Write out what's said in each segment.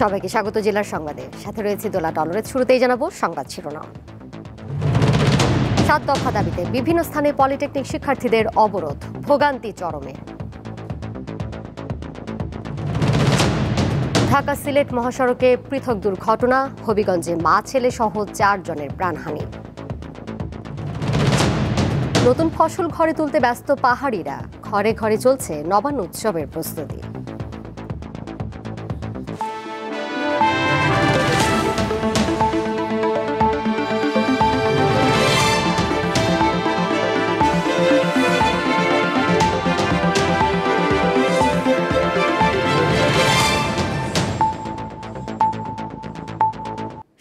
সবাইকে স্বাগত জেলার সংবাদে। সাথে রয়েছে দোলা ডলরের। শুরুতেই জানাবো সংবাদ শিরোনাম। 7 দফা দাবিতে বিভিন্ন স্থানে পলিটেকনিক শিক্ষার্থীদের অবরোধ, ভোগান্তি চরমে। ঢাকা সিলেট মহাসড়কে পৃথক দুর্ঘটনা, হবিগঞ্জে মা ছেলে সহ 4 জনের প্রাণহানি। নতুন ফসল ঘরে তুলতে ব্যস্ত পাহাড়িরা, ঘরে ঘরে চলছে নবান্ন উৎসবের প্রস্তুতি।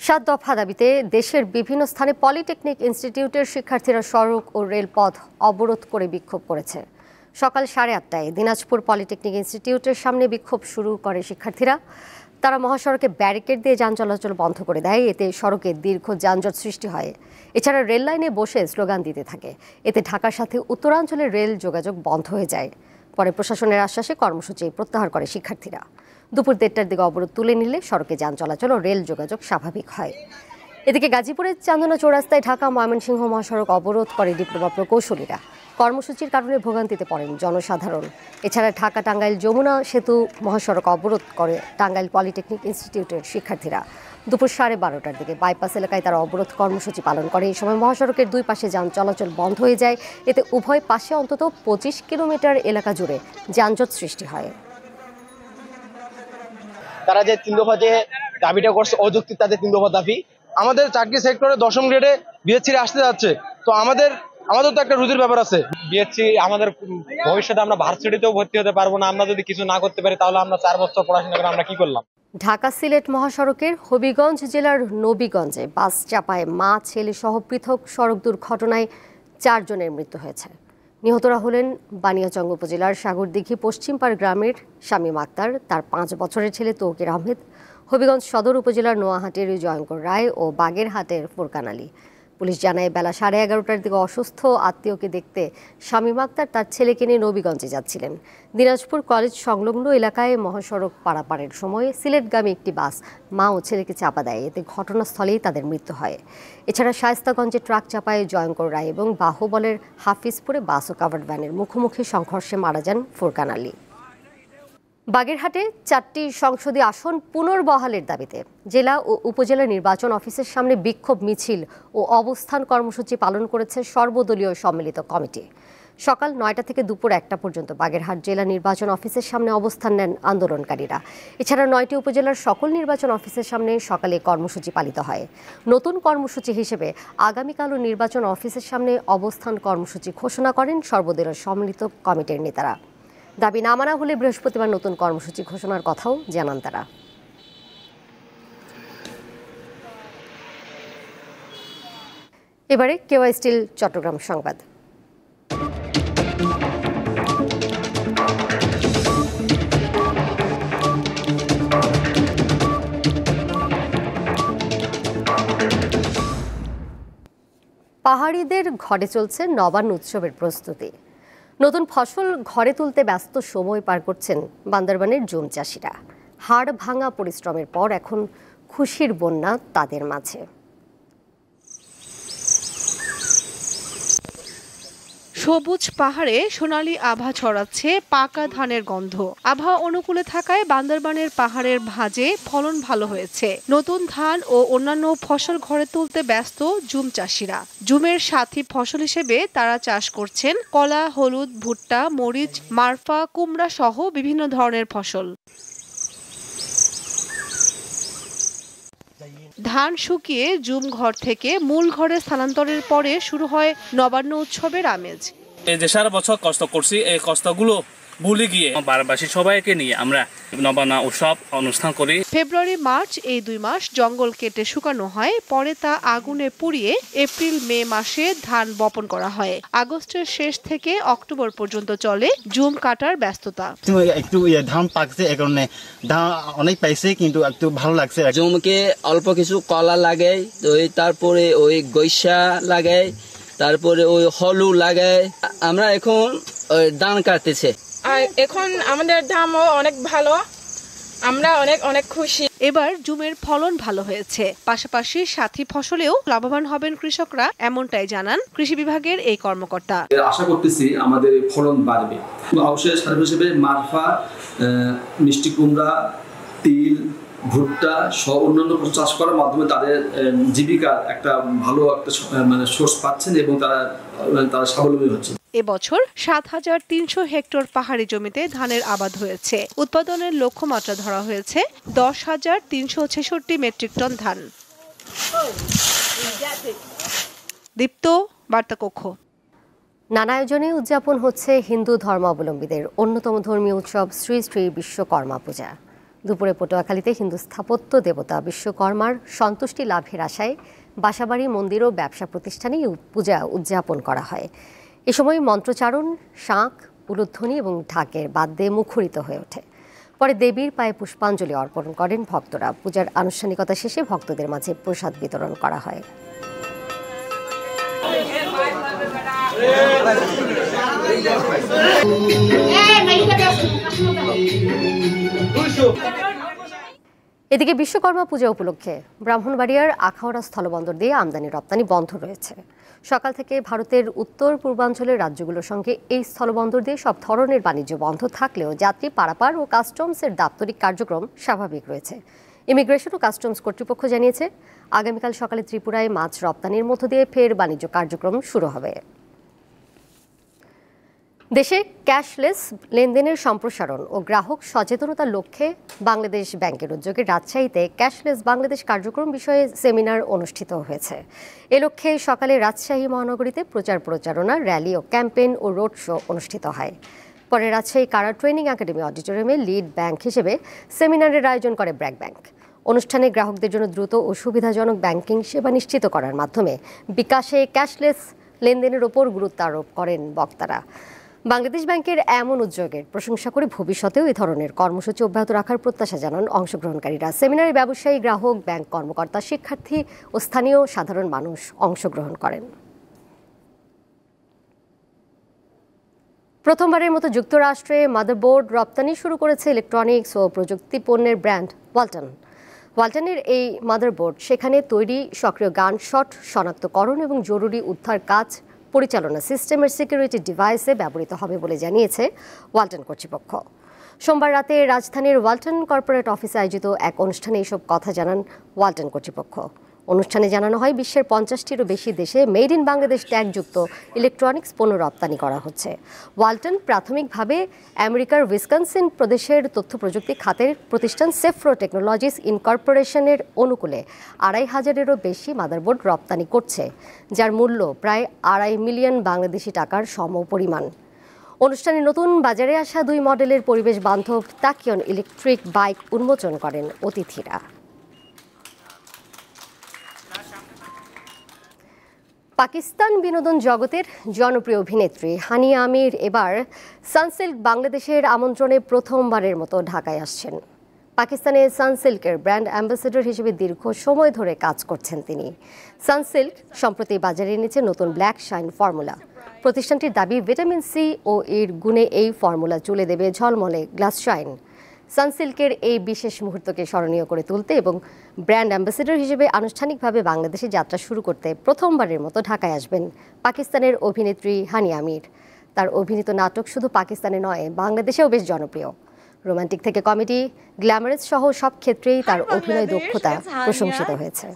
সাত দফা দাবিতে দেশের বিভিন্ন স্থানে পলিটেকনিক ইনস্টিটিউটের শিক্ষার্থীরা সড়ক ও রেলপথ অবরোধ করে বিক্ষোভ করেছে। সকাল 8:30টায় দিনাজপুর পলিটেকনিক ইনস্টিটিউটের সামনে বিক্ষোভ শুরু করে শিক্ষার্থীরা। তারা মহাসড়কে ব্যারিকেড দিয়ে যান চলাচল বন্ধ করে দেয়। এতে সড়কে দীর্ঘ যানজট সৃষ্টি হয়। এছাড়া রেল লাইনে বসে স্লোগান দিতে থাকে। এতে ঢাকার সাথে উত্তরাঞ্চলের রেল যোগাযোগ বন্ধ হয়ে যায়। পরে প্রশাসনের আশ্বাসে কর্মসূচি প্রত্যাহার করে শিক্ষার্থীরা। দুপুর 1টার দিকে অবরোধ তুলে নিলে সড়কে যান চলাচল ও রেল যোগাযোগ স্বাভাবিক হয়। এদিকে গাজীপুরের চান্দনা চৌরাস্তায় ঢাকা ময়মনসিংহ মহাসড়ক অবরোধ করে ডিপ্লোমা প্রকৌশলীরা। কর্মসূচির কারণে ভোগান্তিতে পড়েন জনসাধারণ। এছাড়া ঢাকা টাঙ্গাইল যমুনা সেতু মহাসড়ক অবরোধ করে টাঙ্গাইল পলিটেকনিক ইনস্টিটিউটের শিক্ষার্থীরা। দুপুর 12:30টার দিকে বাইপাস এলাকায় তারা অবরোধ কর্মসূচি পালন করে। এই সময় মহাসড়কের দুই পাশে যান চলাচল বন্ধ হয়ে যায়। এতে উভয় পাশে অন্তত 25 কিলোমিটার এলাকা জুড়ে যানজট সৃষ্টি হয়। তারা যে 3 দফা যে দাবিটা করছে অযৌক্তিক, তাদের 3 দফা দাবি। আমাদের চাকরি সেক্টরে 10ম গ্রেডে বিএসসি আসতে যাচ্ছে, তো আমাদের তো একটা রুজির ব্যাপার আছে। বিএসসি আমাদের ভবিষ্যতে আমরা ভার্সিটিতেও ভর্তি হতে পারবো না। আমরা যদি কিছু না করতে পারি তাহলে আমরা 4 বছর পড়াশোনা করে আমরা কি করলাম। ঢাকা সিলেট মহাসড়কের হবিগঞ্জ জেলার নবীগঞ্জে বাস চাপায় মা ছেলে সহ পৃথক সড়ক দুর্ঘটনায় 4 জনের মৃত্যু হয়েছে। নিহতরা হলেন বানিয়াচং উপজেলার সাগরদিঘি পশ্চিমপাড় গ্রামের শামীম আক্তার, তার 5 বছরের ছেলে তৌকির আহমেদ, হবিগঞ্জ সদর উপজেলার নোয়াহাটের জয়ঙ্কর রায় ও বাগেরহাটের ফুরকান আলী। পুলিশ জানায় বেলা 11:30টার দিকে অসুস্থ আত্মীয়কে দেখতে শামীম আক্তার তার ছেলেকে নিয়ে নবীগঞ্জে যাচ্ছিলেন। দিনাজপুর কলেজ সংলগ্ন এলাকায় মহাসড়ক পারাপারের সময় সিলেটগামী একটি বাস মা ও ছেলেকে চাপা দেয়। এতে ঘটনাস্থলেই তাদের মৃত্যু হয়। এছাড়া শায়েস্তাগঞ্জে ট্রাক চাপায় জয়ঙ্কর রায় এবং বাহুবলের হাফিজপুরে বাস ও কাভার্ড ভ্যানের মুখোমুখি সংঘর্ষে মারা যান ফুরকান আলী। বাগেরহাটে 4টি সংসদীয় আসন পুনর্বহালের দাবিতে জেলা ও উপজেলা নির্বাচন অফিসের সামনে বিক্ষোভ মিছিল ও অবস্থান কর্মসূচি পালন করেছে সর্বদলীয় সম্মিলিত কমিটি। সকাল 9টা থেকে দুপুর 1টা পর্যন্ত বাগেরহাট জেলা নির্বাচন অফিসের সামনে অবস্থান নেন আন্দোলনকারীরা। এছাড়া 9টি উপজেলার সকল নির্বাচন অফিসের সামনে সকালে কর্মসূচি পালিত হয়। নতুন কর্মসূচি হিসেবে আগামীকালও নির্বাচন অফিসের সামনে অবস্থান কর্মসূচি ঘোষণা করেন সর্বদলীয় সম্মিলিত কমিটির নেতারা। দাবি না মানা হলে বৃহস্পতিবার নতুন কর্মসূচি ঘোষণার কথাও জানান তারা। এবারে কেওয়াই স্টিল চট্টগ্রাম সংবাদ। পাহাড়িদের ঘরে চলছে নবান্ন উৎসবের প্রস্তুতি। নতুন ফসল ঘরে তুলতে ব্যস্ত সময় পার করছেন বান্দরবানের জুম চাষিরা। হাড় ভাঙা পরিশ্রমের পর এখন খুশির বন্যা তাদের মাঝে। সবুজ পাহাড়ে সোনালী আভা ছড়াচ্ছে পাকা ধানের গন্ধ। আবহাওয়া অনুকূলে থাকায় বান্দরবানের পাহাড়ের ভাঁজে ফলন ভালো হয়েছে। নতুন ধান ও অন্যান্য ফসল ঘরে তুলতে ব্যস্ত জুম চাষিরা। জুমের সাথী ফসল হিসেবে তারা চাষ করছেন কলা, হলুদ, ভুট্টা, মরিচ, মারফা, কুমড়া সহ বিভিন্ন ধরনের ফসল। ধান শুকিয়ে জুম ঘর থেকে মূল ঘরে স্থানান্তরের পরে শুরু হয় নবান্ন উৎসবের আমেজ। এই যে সারা বছর কষ্ট করছি, এই কষ্টগুলো ভুলে গিয়ে বারবাসী সবাইকে নিয়ে আমরা নবান্ন উৎসব অনুষ্ঠান করি। ফেব্রুয়ারি মার্চ এই 2 মাস জঙ্গল কেটে শুকানো হয়, পরে তা আগুনে পুড়িয়ে এপ্রিল মে মাসে ধান বপন করা হয়। আগস্টের শেষ থেকে অক্টোবর পর্যন্ত চলে জুম কাটার ব্যস্ততা। একটু ধান পাকছে, এই কারণে ধান অনেক পাইছে, কিন্তু একটু ভালো লাগছে। জুমকে অল্প কিছু কলা লাগাই, তারপরে ওই গৈসা লাগাই, তারপরে ওই হলু লাগাই। আমরা এখন ধান কাটতেছে। আর এখন আমাদের দামও অনেক ভালো, আমরা অনেক খুশি। এবার জুমের ফলন ভালো হয়েছে, পাশাপাশি সাথী ফসলেও লাভবান হবেন কৃষকরা, এমনটাই জানান কৃষি বিভাগের এই কর্মকর্তা। আশা করতেছি আমাদের ফলন বাড়বে। আউশের সার হিসেবে মারফা, মিষ্টি কুমড়া, তিল, ভুট্টা সহ অন্যান্য ফসল চাষ করার মাধ্যমে তাদের জীবিকার একটা ভালো একটা সোর্স পাচ্ছেন এবং তারা স্বাবলম্বী হচ্ছে। এবছর ৭,৩০০ হেক্টর পাহাড়ি জমিতে ধানের আবাদ হয়েছে। উৎপাদনের লক্ষ্যমাত্রা ধরা হয়েছে ১০,৩৬৬ মেট্রিক টন ধান। দীপ্ত, বার্তাকক্ষ। নানা আয়োজনে উদযাপন হচ্ছে হিন্দু ধর্মাবলম্বীদের অন্যতম ধর্মীয় উৎসব শ্রী শ্রী বিশ্বকর্মা পূজা। দুপুরে পটুয়াখালীতে হিন্দু স্থাপত্য দেবতা বিশ্বকর্মার সন্তুষ্টি লাভের আশায় বাসাবাড়ি, মন্দির ও ব্যবসা প্রতিষ্ঠানে পূজা উদযাপন করা হয়। এ সময় মন্ত্রচারণ, শাঁখ, উলুধ্বনি এবং ঢাকের বাদ্যে মুখরিত হয়ে ওঠে। পরে দেবীর পায়ে পুষ্পাঞ্জলি অর্পণ করেন ভক্তরা। পূজার আনুষ্ঠানিকতা শেষে ভক্তদের মাঝে প্রসাদ বিতরণ করা হয়। এদিকে বিশ্বকর্মা পূজা উপলক্ষে ব্রাহ্মণবাড়িয়ার আখাউড়া স্থলবন্দর দিয়ে আমদানি রপ্তানি বন্ধ রয়েছে। সকাল থেকে ভারতের উত্তর পূর্বাঞ্চলের রাজ্যগুলোর সঙ্গে এই স্থলবন্দর দিয়ে সব ধরনের বাণিজ্য বন্ধ থাকলেও যাত্রী পারাপার ও কাস্টমসের দাপ্তরিক কার্যক্রম স্বাভাবিক রয়েছে। ইমিগ্রেশন ও কাস্টমস কর্তৃপক্ষ জানিয়েছে, আগামীকাল সকালে ত্রিপুরায় মাছ রপ্তানির মধ্য দিয়ে ফের বাণিজ্য কার্যক্রম শুরু হবে। দেশে ক্যাশলেস লেনদেনের সম্প্রসারণ ও গ্রাহক সচেতনতার লক্ষ্যে বাংলাদেশ ব্যাংকের উদ্যোগে রাজশাহীতে ক্যাশলেস বাংলাদেশ কার্যক্রম বিষয়ে সেমিনার অনুষ্ঠিত হয়েছে। এ লক্ষ্যে সকালে রাজশাহী মহানগরীতে প্রচারণা, র্যালি ও ক্যাম্পেইন ও রোড শো অনুষ্ঠিত হয়। পরে রাজশাহী কারা ট্রেনিং একাডেমি অডিটোরিয়ামে লিড ব্যাংক হিসেবে সেমিনারের আয়োজন করে ব্র্যাক ব্যাংক। অনুষ্ঠানে গ্রাহকদের জন্য দ্রুত ও সুবিধাজনক ব্যাংকিং সেবা নিশ্চিত করার মাধ্যমে বিকাশে ক্যাশলেস লেনদেনের ওপর গুরুত্ব আরোপ করেন বক্তারা। বাংলাদেশ ব্যাংকের এমন উদ্যোগের প্রশংসা করে ভবিষ্যতেও এই ধরনের কর্মসূচি অব্যাহত রাখার প্রত্যাশা জানান অংশগ্রহণকারীরা। সেমিনারে ব্যবসায়ী, গ্রাহক, ব্যাংক কর্মকর্তা, শিক্ষার্থী ও স্থানীয় সাধারণ মানুষ অংশগ্রহণ করেন। প্রথমবারের মতো যুক্তরাষ্ট্রে মাদারবোর্ড রপ্তানি শুরু করেছে ইলেকট্রনিক্স ও প্রযুক্তি পণ্যের ব্র্যান্ড ওয়ালটন। ওয়ালটনের এই মাদারবোর্ড সেখানে তৈরি সক্রিয় গানশট শনাক্তকরণ এবং জরুরি উদ্ধার কাজ পরিচালনা সিস্টেমের সিকিউরিটি ডিভাইসে ব্যবহৃত হবে বলে জানিয়েছে ওয়ালটন কর্তৃপক্ষ। সোমবার রাতে রাজধানীর ওয়ালটন কর্পোরেট অফিসে আয়োজিত এক অনুষ্ঠানে এসব কথা জানান ওয়ালটন কর্তৃপক্ষ। অনুষ্ঠানে জানানো হয়, বিশ্বের 50টিরও বেশি দেশে মেড ইন বাংলাদেশ ট্যাগযুক্ত ইলেকট্রনিক্স পণ্য রপ্তানি করা হচ্ছে। ওয়ালটন প্রাথমিকভাবে আমেরিকার উইসকনসিন প্রদেশের তথ্য প্রযুক্তি খাতের প্রতিষ্ঠান সেফ্রো টেকনোলজিস ইনকর্পোরেশনের অনুকূলে 2,500-এরও বেশি মাদারবোর্ড রপ্তানি করছে, যার মূল্য প্রায় 2.5 মিলিয়ন বাংলাদেশি টাকার সমপরিমাণ। অনুষ্ঠানে নতুন বাজারে আসা 2 মডেলের পরিবেশ বান্ধব তাকিয়ন ইলেকট্রিক বাইক উন্মোচন করেন অতিথিরা। পাকিস্তান বিনোদন জগতের জনপ্রিয় অভিনেত্রী হানিয়া আমির এবার সানসিল্ক বাংলাদেশের আমন্ত্রণে প্রথমবারের মতো ঢাকায় আসছেন। পাকিস্তানে সানসিল্কের ব্র্যান্ড অ্যাম্বাসেডর হিসেবে দীর্ঘ সময় ধরে কাজ করছেন তিনি। সানসিল্ক সম্প্রতি বাজারে এনেছে নতুন ব্ল্যাক শাইন ফর্মুলা। প্রতিষ্ঠানটির দাবি, ভিটামিন সি ও এর গুণে এই ফর্মুলা চুলে দেবে ঝলমলে গ্লাস শাইন। সানসিল্কের এই বিশেষ মুহূর্তকে স্মরণীয় করে তুলতে এবং ব্র্যান্ড অ্যাম্বাসেডর হিসেবে আনুষ্ঠানিকভাবে বাংলাদেশে যাত্রা শুরু করতে প্রথমবারের মতো ঢাকায় আসবেন পাকিস্তানের অভিনেত্রী হানিয়া আমির। তার অভিনীত নাটক শুধু পাকিস্তানে নয়, বাংলাদেশেও বেশ জনপ্রিয়। রোমান্টিক থেকে কমেডি, গ্ল্যামারাস সহ সব ক্ষেত্রেই তার অভিনয় দক্ষতা প্রশংসিত হয়েছে।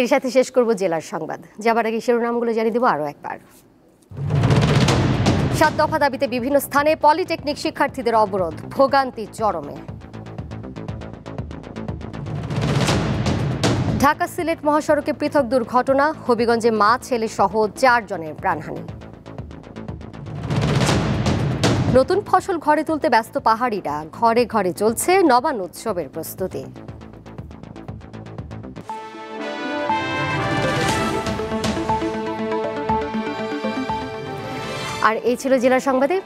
এর সাথে শেষ করব জেলার সংবাদ। যাবার আগে শিরোনামগুলো জানিয়ে দেব আরও একবার। 7 দফা দাবিতে বিভিন্ন স্থানে পলিটেকনিক শিক্ষার্থীদের অবরোধ, ভোগান্তি চরমে। ঢাকা সিলেট মহাসড়কে পৃথক দুর্ঘটনা, হবিগঞ্জে মা ছেলে সহ 4 জনের প্রাণহানি। নতুন ফসল ঘরে তুলতে ব্যস্ত পাহাড়িরা, ঘরে ঘরে চলছে নবান্ন উৎসবের প্রস্তুতি। আর এই ছিল জেলার সংবাদে।